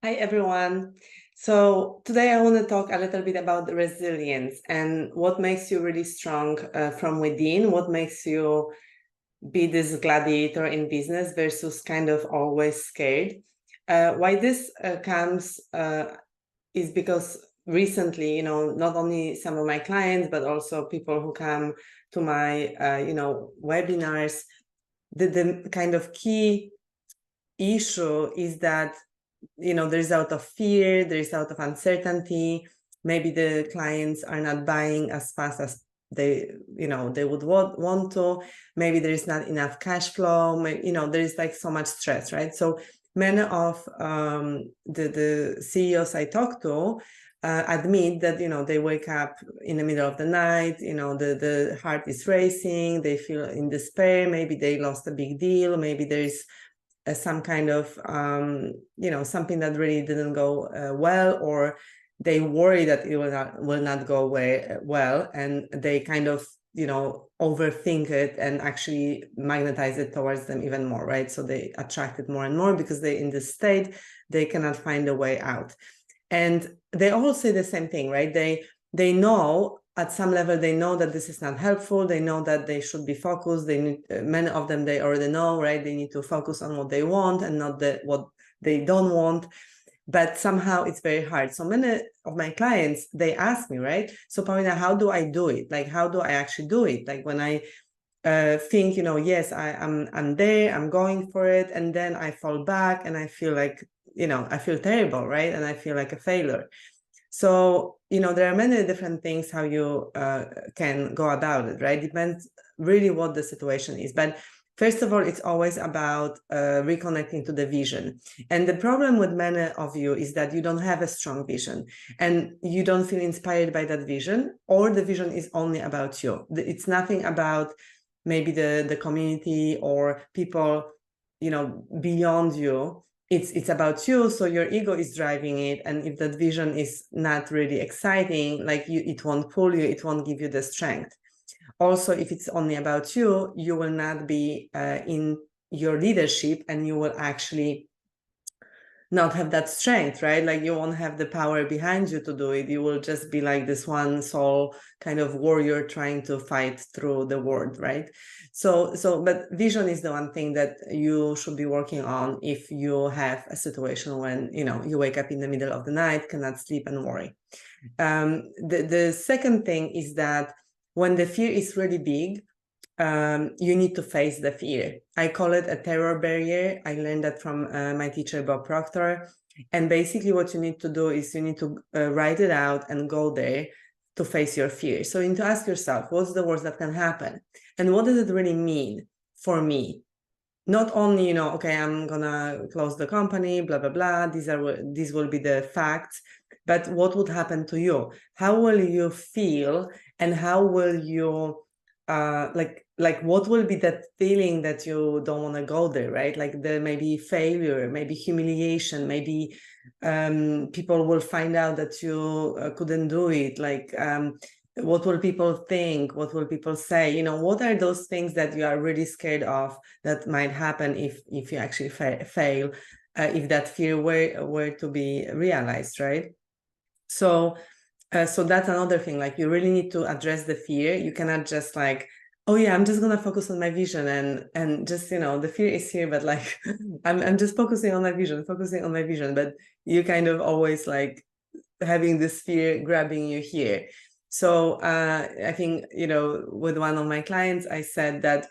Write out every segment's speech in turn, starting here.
Hi, everyone. So today I want to talk a little bit about resilience and what makes you really strong from within, what makes you be this gladiator in business versus kind of always scared. Why this comes is because recently, not only some of my clients, but also people who come to my, webinars, the kind of key issue is that there's out of fear, there's out of uncertainty. Maybe the clients are not buying as fast as they would want to. Maybe there is not enough cash flow. There is like so much stress, right? So many of the CEOs I talk to admit that they wake up in the middle of the night, the heart is racing, they feel in despair, maybe they lost a big deal, maybe there is some kind of something that really didn't go well, or they worry that it will not go well, and they kind of overthink it and actually magnetize it towards them even more, right? So they attract it more and more because they in this state they cannot find a way out. And they all say the same thing, right? They know at some level, they know that this is not helpful. They know that they should be focused. Many of them, they already know, right? They need to focus on what they want and not what they don't want. But somehow it's very hard. So many of my clients, they ask me, right? So Paulina, how do I do it? Like, how do I actually do it? Like when I think, yes, I'm there, I'm going for it. And then I fall back and I feel like, I feel terrible, right? And I feel like a failure. So, there are many different things how you can go about it, right? Depends really what the situation is. But first of all, it's always about reconnecting to the vision. And the problem with many of you is that you don't have a strong vision and you don't feel inspired by that vision, or the vision is only about you. It's nothing about maybe the community or people, beyond you. It's about you, so your ego is driving it, and if that vision is not really exciting, like it won't pull you, it won't give you the strength. Also, if it's only about you, you will not be in your leadership, and you will actually not have that strength, right? Like you won't have the power behind you to do it. You will just be like this one soul kind of warrior trying to fight through the world, right? But vision is the one thing that you should be working on if you have a situation when you wake up in the middle of the night, cannot sleep, and worry. The second thing is that when the fear is really big, you need to face the fear. I call it a terror barrier. I learned that from my teacher, Bob Proctor. And basically what you need to do is you need to write it out and go there to face your fear. So you need to ask yourself, what's the worst that can happen? And what does it really mean for me? Not only, okay, I'm gonna close the company, blah, blah, blah. These will be the facts, but what would happen to you? How will you feel? And how will you like what will be that feeling that you don't want to go there, right? Like there may be failure, maybe humiliation, maybe people will find out that you couldn't do it, like what will people think, what will people say, what are those things that you are really scared of that might happen if you actually fail, if that fear were to be realized, right? So that's another thing, like you really need to address the fear. You cannot just like, oh yeah, I'm just gonna focus on my vision and just, the fear is here, but like I'm just focusing on my vision, but you kind of always like having this fear grabbing you here. So I think, with one of my clients, I said that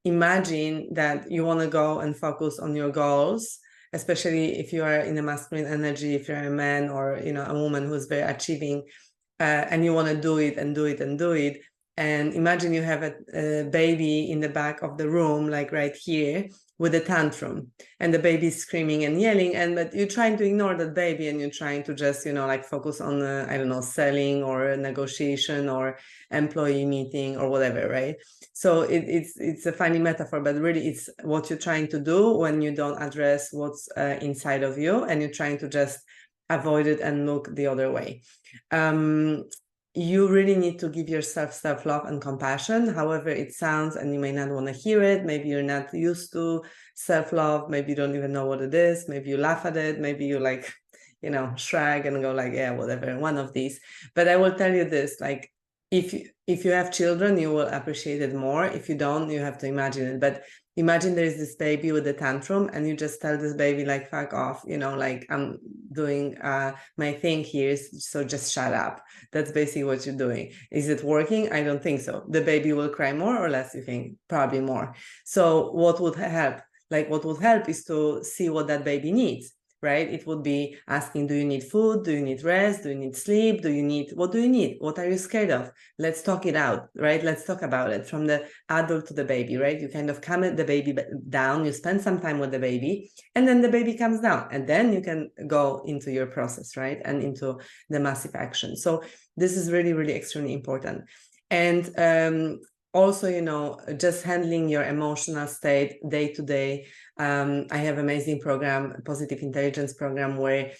imagine that you want to go and focus on your goals, especially if you are in a masculine energy, if you're a man or, a woman who's very achieving, and you want to do it and do it and do it. And imagine you have a baby in the back of the room, like right here, with a tantrum, and the baby is screaming and yelling, but you're trying to ignore that baby, and you're trying to just, like focus on, I don't know, selling or a negotiation or employee meeting or whatever, right? So it's a funny metaphor, but really it's what you're trying to do when you don't address what's inside of you, and you're trying to just avoid it and look the other way. You really need to give yourself self-love and compassion, however it sounds, and you may not want to hear it. Maybe you're not used to self-love, maybe you don't even know what it is, maybe you laugh at it, maybe you like shrug and go like, yeah, whatever, one of these. But I will tell you this, like, if you have children, you will appreciate it more. If you don't, you have to imagine it. But imagine there is this baby with a tantrum, and you just tell this baby like, fuck off, like, I'm doing my thing here, so just shut up. That's basically what you're doing. Is it working? I don't think so. The baby will cry more or less, you think? Probably more. So what would help? Like, what would help is to see what that baby needs, right? It would be asking, do you need food? Do you need rest? Do you need sleep? What do you need? What are you scared of? Let's talk it out, right? Let's talk about it from the adult to the baby, right? You kind of calm the baby down, you spend some time with the baby, and then the baby comes down, and then you can go into your process, right? And into the massive action. So this is really, really extremely important. And also, just handling your emotional state day to day. I have amazing program, Positive Intelligence program, where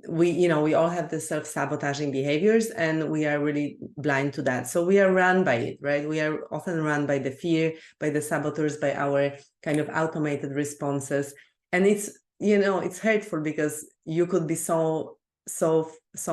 we all have the self-sabotaging behaviors, and we are really blind to that. So we are run by it, right? We are often run by the fear, by the saboteurs, by our kind of automated responses. And it's hurtful, because you could be so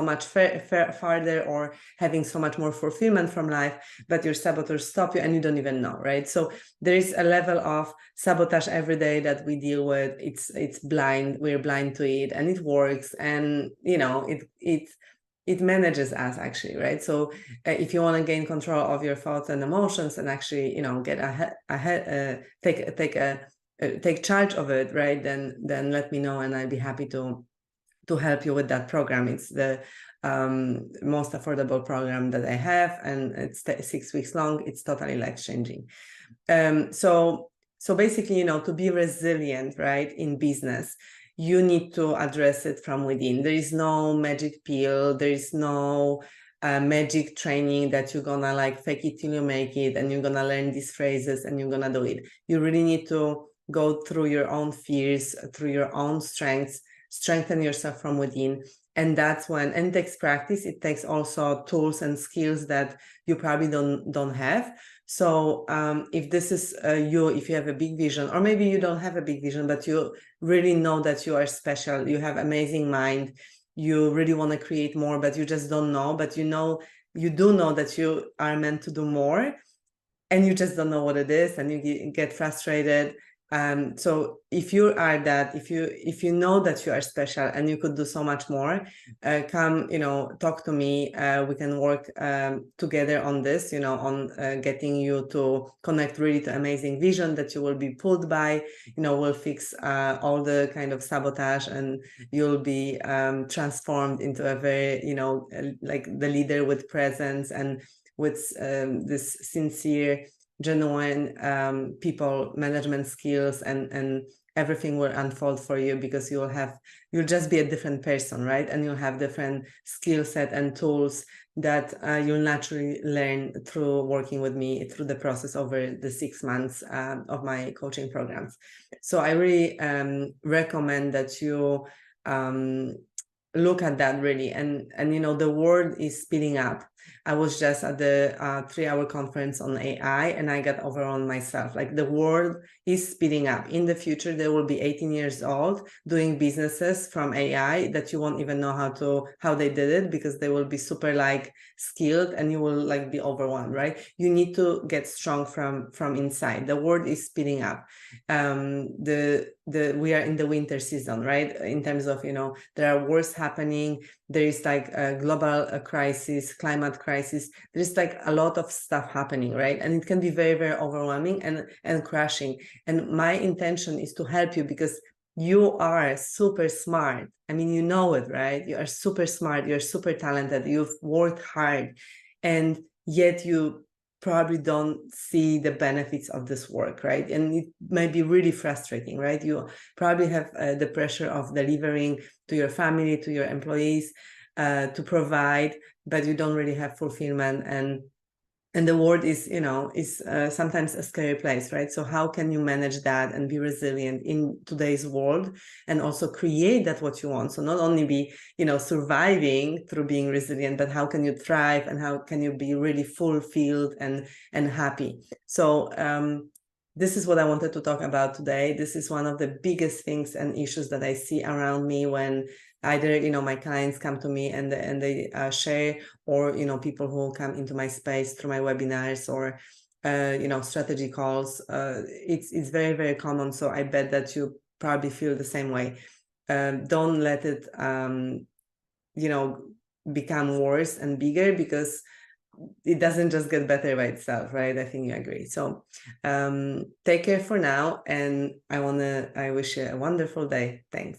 much farther, or having so much more fulfillment from life, but your saboteurs stop you and you don't even know, right? So there is a level of sabotage every day that we deal with. It's blind, we're blind to it, and it works, and it manages us, actually, right? So if you want to gain control of your thoughts and emotions, and actually get ahead, take charge of it, right? Then let me know, and I'll be happy to help you with that program. It's the most affordable program that I have, and it's 6 weeks long. It's totally life-changing. So basically, to be resilient, right, in business, you need to address it from within. There is no magic pill. There is no magic training that you're gonna like fake it till you make it, and you're gonna learn these phrases and you're gonna do it. You really need to go through your own fears, through your own strengths, strengthen yourself from within. And that's when, and it takes practice. It takes also tools and skills that you probably don't have. So if this is if you have a big vision, or maybe you don't have a big vision, but you really know that you are special, you have amazing mind, you really want to create more, but you just don't know, but you do know that you are meant to do more, and you just don't know what it is, and you get frustrated. So if you are that, if you know that you are special and you could do so much more, come, talk to me. We can work together on this, on getting you to connect really to amazing vision that you will be pulled by. We'll fix all the kind of sabotage, and you'll be transformed into a very, like the leader with presence, and with this sincere, genuine people management skills, and everything will unfold for you, because you'll just be a different person, right? And you'll have different skill set and tools that you'll naturally learn through working with me through the process over the 6 months of my coaching programs. So I really recommend that you look at that, really. And the world is speeding up. I was just at the 3-hour conference on AI, and I got overwhelmed myself. Like, the world is speeding up. In the future, there will be 18 years old doing businesses from AI that you won't even know how they did it, because they will be super like skilled, and you will like be overwhelmed, right? You need to get strong from inside. The world is speeding up. We are in the winter season, right? In terms of, there are wars happening. There is like a global crisis, climate crisis. There's like a lot of stuff happening, right? And it can be very, very overwhelming and crushing. And my intention is to help you, because you are super smart. I mean, you know it, right? You are super smart. You're super talented. You've worked hard, and yet you probably don't see the benefits of this work, right? And it might be really frustrating, right? You probably have the pressure of delivering to your family, to your employees, to provide, but you don't really have fulfillment. And the world is sometimes a scary place, right? So how can you manage that and be resilient in today's world, and also create that what you want? So not only be surviving through being resilient, but how can you thrive, and how can you be really fulfilled and happy? So this is what I wanted to talk about today. This is one of the biggest things and issues that I see around me when either, you know, my clients come to me and they share, or, you know, people who come into my space through my webinars or, you know, strategy calls. It's very, very common. So I bet that you probably feel the same way. Don't let it, you know, become worse and bigger, because it doesn't just get better by itself, right? I think you agree. So take care for now, and I wish you a wonderful day. Thanks.